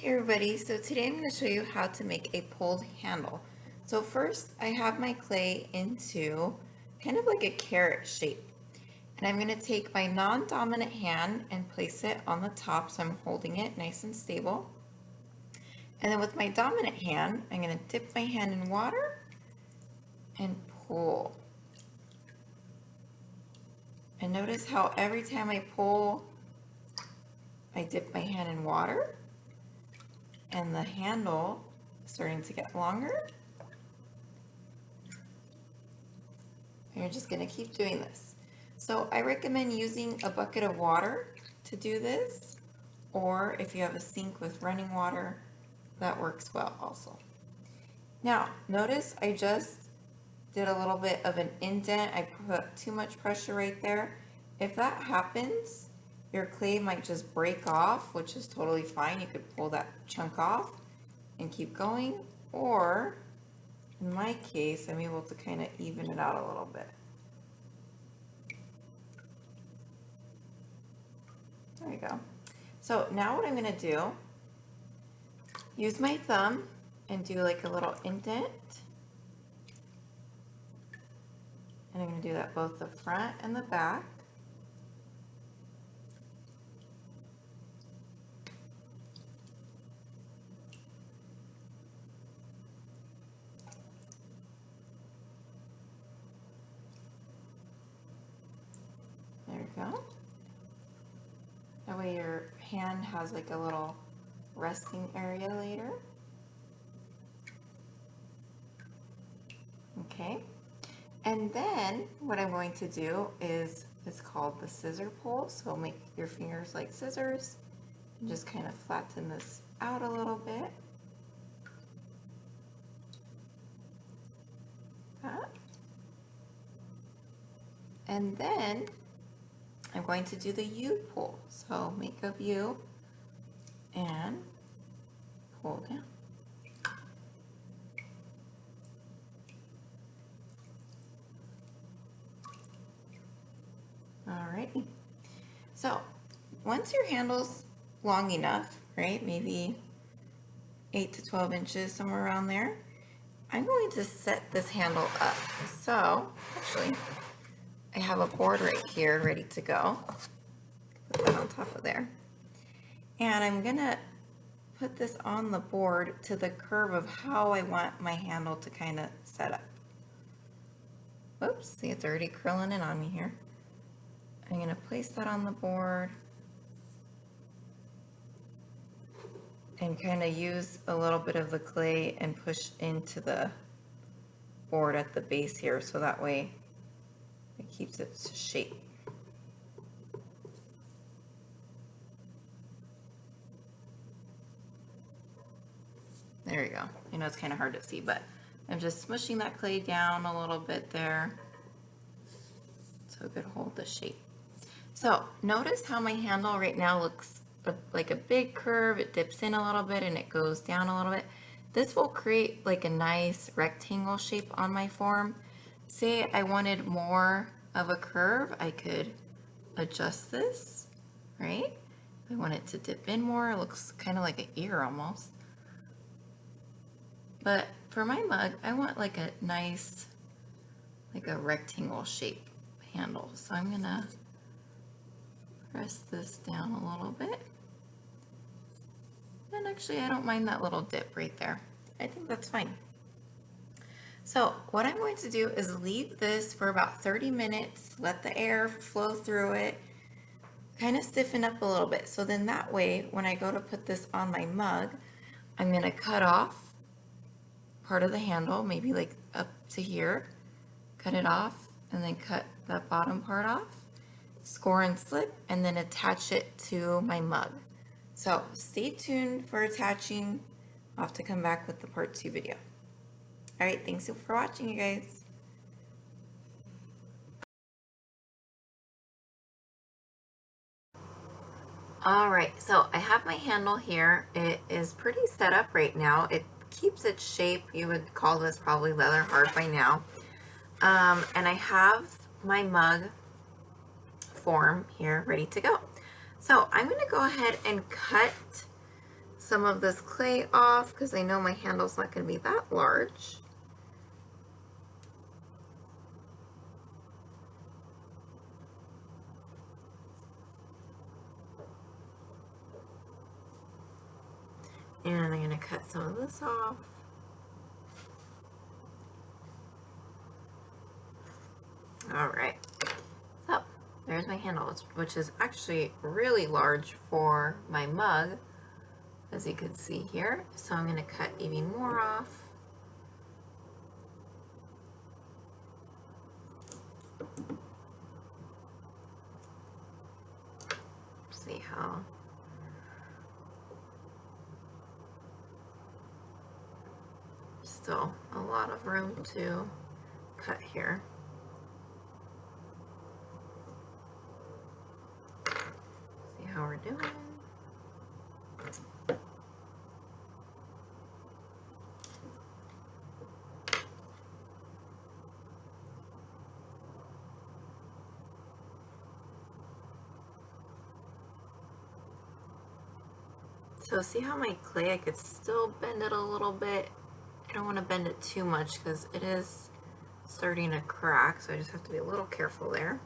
Hey everybody, so today I'm going to show you how to make a pulled handle. So first I have my clay into kind of like a carrot shape. And I'm going to take my non-dominant hand and place it on the top so I'm holding it nice and stable. And then with my dominant hand, I'm going to dip my hand in water and pull. And notice how every time I pull, I dip my hand in water. And the handle is starting to get longer. And you're just going to keep doing this. So I recommend using a bucket of water to do this, or if you have a sink with running water, that works well also. Now, notice I just did a little bit of an indent. I put too much pressure right there. If that happens, your clay might just break off, which is totally fine. You could pull that chunk off and keep going, or in my case, I'm able to kind of even it out a little bit. There you go. So now what I'm going to do, use my thumb and do like a little indent. And I'm going to do that both the front and the back. There we go. That way your hand has like a little resting area later. Okay. And then what I'm going to do is, it's called the scissor pull. So make your fingers like scissors and just kind of flatten this out a little bit. That. And then I'm going to do the U pull. So make a U and pull down. Alrighty. So once your handle's long enough, right, maybe 8 to 12 inches, somewhere around there, I'm going to set this handle up. So actually, I have a board right here ready to go. Put that on top of there. And I'm gonna put this on the board to the curve of how I want my handle to kind of set up. Oops, see, it's already curling in on me here. I'm gonna place that on the board and kind of use a little bit of the clay and push into the board at the base here, so that way it keeps its shape. There you go. I know it's kind of hard to see, but I'm just smushing that clay down a little bit there so it could hold the shape. So notice how my handle right now looks like a big curve. It dips in a little bit and it goes down a little bit. This will create like a nice rectangle shape on my form. Say I wanted more of a curve, I could adjust this, right? If I want it to dip in more, it looks kind of like an ear almost. But for my mug, I want like a nice, like a rectangle shape handle. So I'm gonna press this down a little bit. And actually, I don't mind that little dip right there. I think that's fine. So what I'm going to do is leave this for about 30 minutes, let the air flow through it, kind of stiffen up a little bit. So then that way, when I go to put this on my mug, I'm going to cut off part of the handle, maybe like up to here, cut it off, and then cut that bottom part off, score and slip, and then attach it to my mug. So stay tuned for attaching. I'll have to come back with the part 2 video. All right, thanks for watching, you guys. All right, so I have my handle here. It is pretty set up right now. It keeps its shape. You would call this probably leather hard by now. And I have my mug form here ready to go. So I'm going to go ahead and cut some of this clay off because I know my handle's not going to be that large. And I'm going to cut some of this off. All right, so there's my handle, which is actually really large for my mug, as you can see here. So I'm going to cut even more off. See how still a lot of room to cut here. See how we're doing. So see how my clay, I could still bend it a little bit. I don't want to bend it too much because it is starting to crack, so I just have to be a little careful there.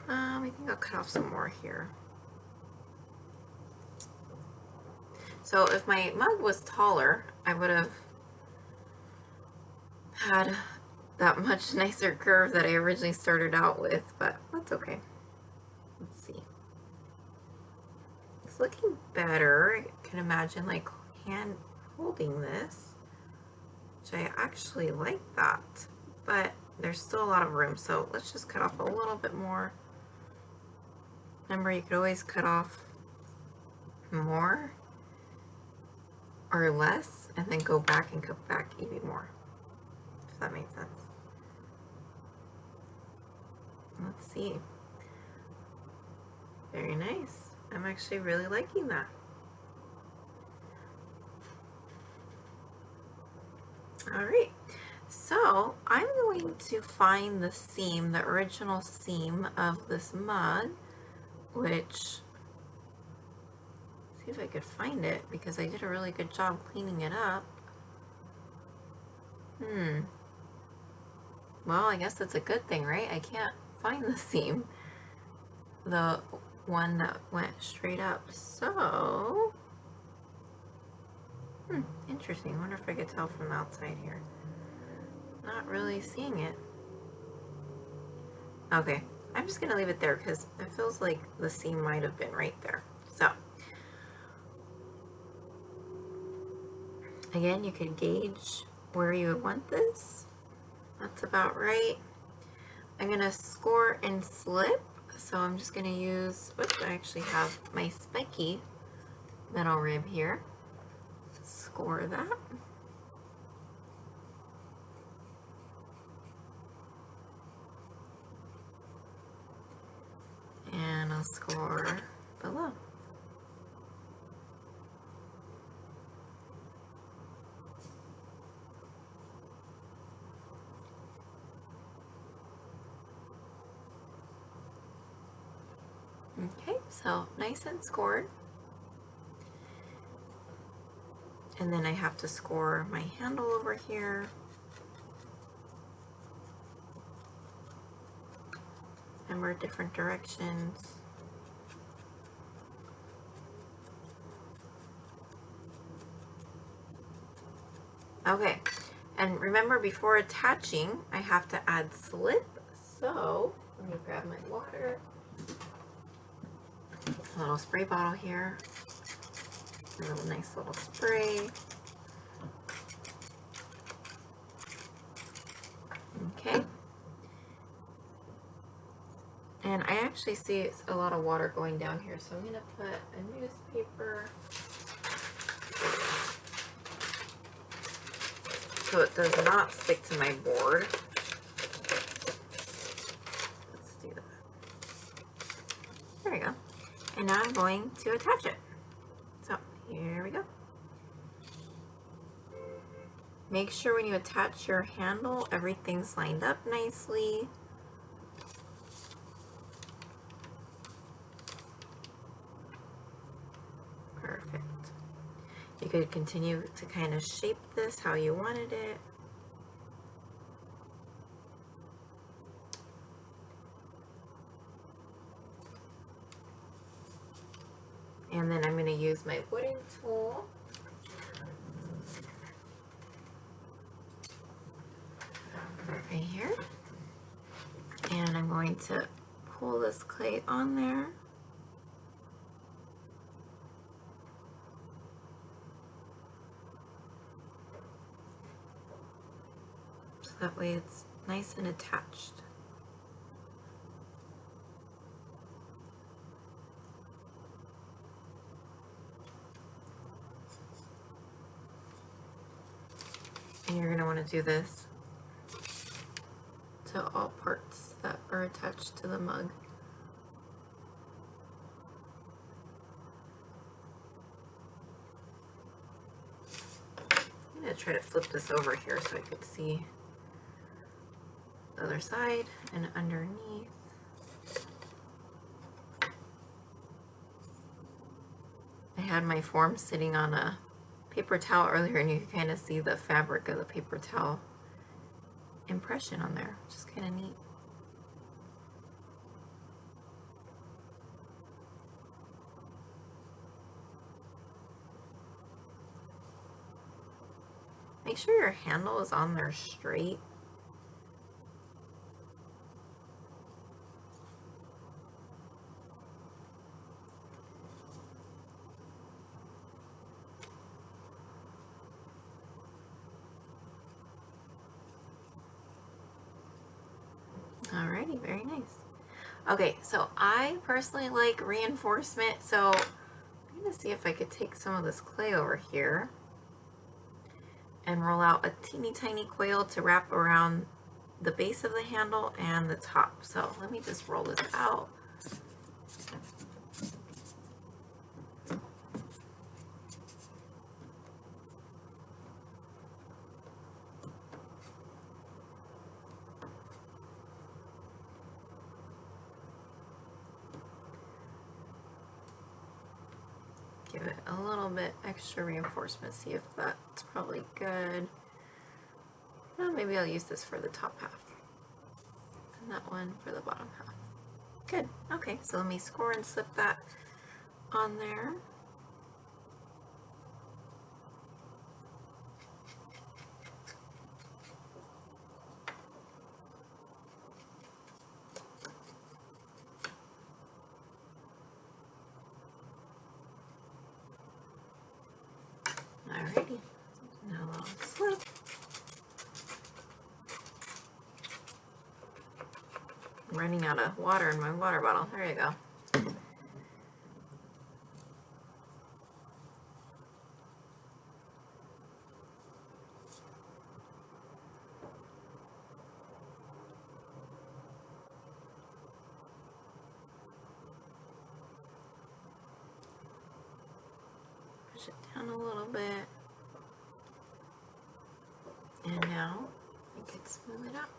I think I'll cut off some more here. So if my mug was taller, I would have had that much nicer curve that I originally started out with, but that's okay. Let's see. It's looking better. I can imagine like hand holding this, which I actually like that, but there's still a lot of room. So let's just cut off a little bit more. Remember, you could always cut off more or less and then go back and cut back even more, if that makes sense. Let's see. Very nice. I'm actually really liking that. All right, so I'm going to find the seam, the original seam of this mug, which, see if I could find it because I did a really good job cleaning it up. Well, I guess that's a good thing, right? I can't find the seam, the one that went straight up. So, interesting. I wonder if I could tell from the outside here. Not really seeing it. Okay, I'm just gonna leave it there because it feels like the seam might have been right there. So, again, you could gauge where you would want this. That's about right. I'm gonna score and slip. So I'm just gonna use, oops, I actually have my spiky metal rib here. Score that. And I'll score below. Okay, so nice and scored. And then I have to score my handle over here. And we're different directions. Okay, and remember before attaching, I have to add slip. So let me grab my water. A little spray bottle here. A little nice little spray. Okay. And I actually see a lot of water going down here, so I'm going to put a newspaper so it does not stick to my board. Let's do that. There we go. And now I'm going to attach it. So here we go. Make sure when you attach your handle, everything's lined up nicely. Perfect. You could continue to kind of shape this how you wanted it. And then I'm going to use my wooden tool. Right here. And I'm going to pull this clay on there. So that way it's nice and attached. And you're going to want to do this to all parts that are attached to the mug. I'm going to try to flip this over here so I could see the other side and underneath. I had my form sitting on a paper towel earlier, and you can kind of see the fabric of the paper towel impression on there, which is kind of neat. Make sure your handle is on there straight. Alrighty, very nice. Okay, so I personally like reinforcement, so I'm going to see if I could take some of this clay over here and roll out a teeny tiny coil to wrap around the base of the handle and the top. So let me just roll this out. Give it a little bit extra reinforcement, see if that's probably good. Well, maybe I'll use this for the top half and that one for the bottom half. Good. Okay, so let me score and slip that on there. Alrighty, now I'll slip. I'm running out of water in my water bottle. There you go. Push it down a little bit. And now I can smooth it out.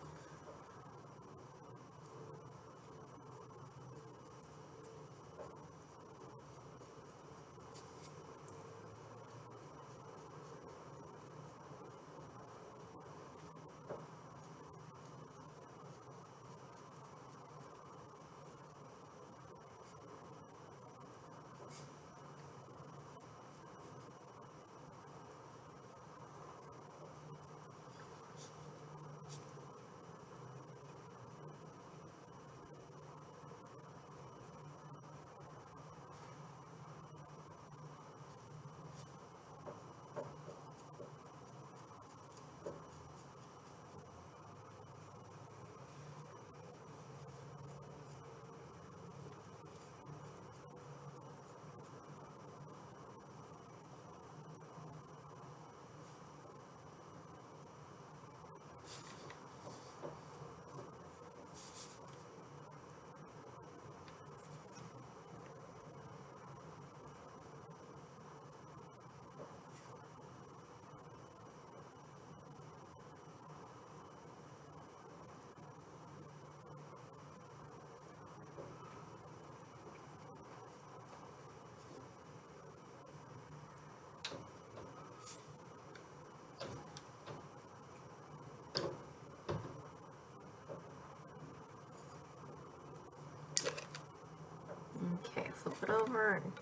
flip it over and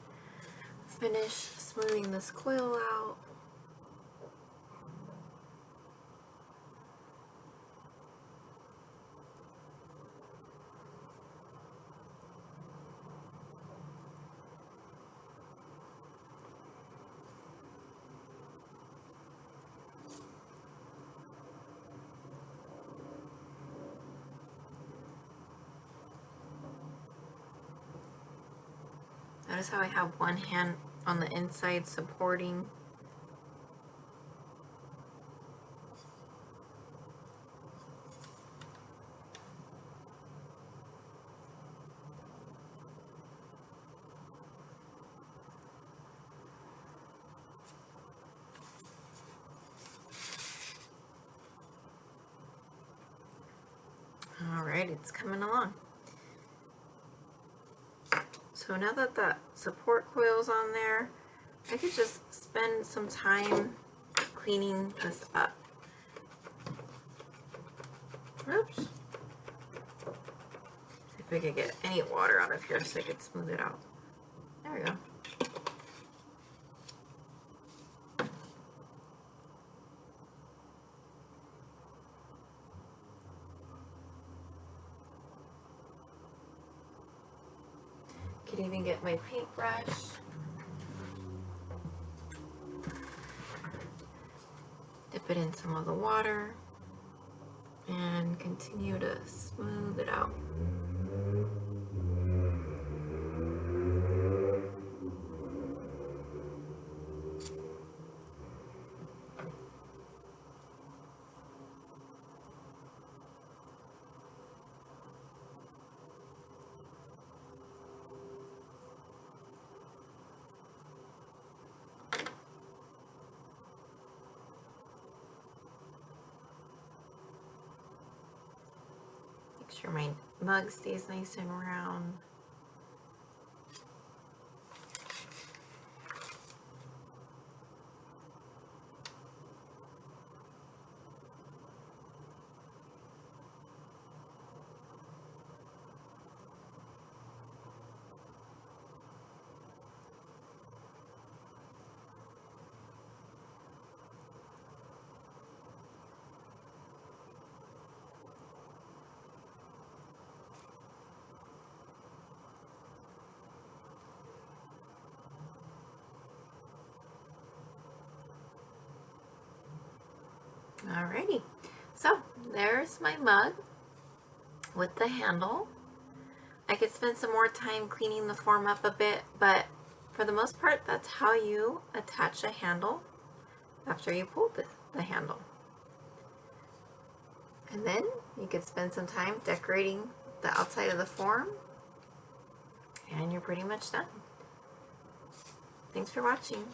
finish smoothing this coil out. Notice how I have one hand on the inside supporting. All right, it's coming along. So now that the support coil's on there, I could just spend some time cleaning this up. Oops. See if we could get any water out of here so I could smooth it out. There we go. Could even get my paintbrush. Dip it in some of the water and continue to smooth it out. Make sure my mug stays nice and round. Alrighty, so there's my mug with the handle. I could spend some more time cleaning the form up a bit, but for the most part, that's how you attach a handle after you pull the handle. And then you could spend some time decorating the outside of the form, and you're pretty much done. Thanks for watching.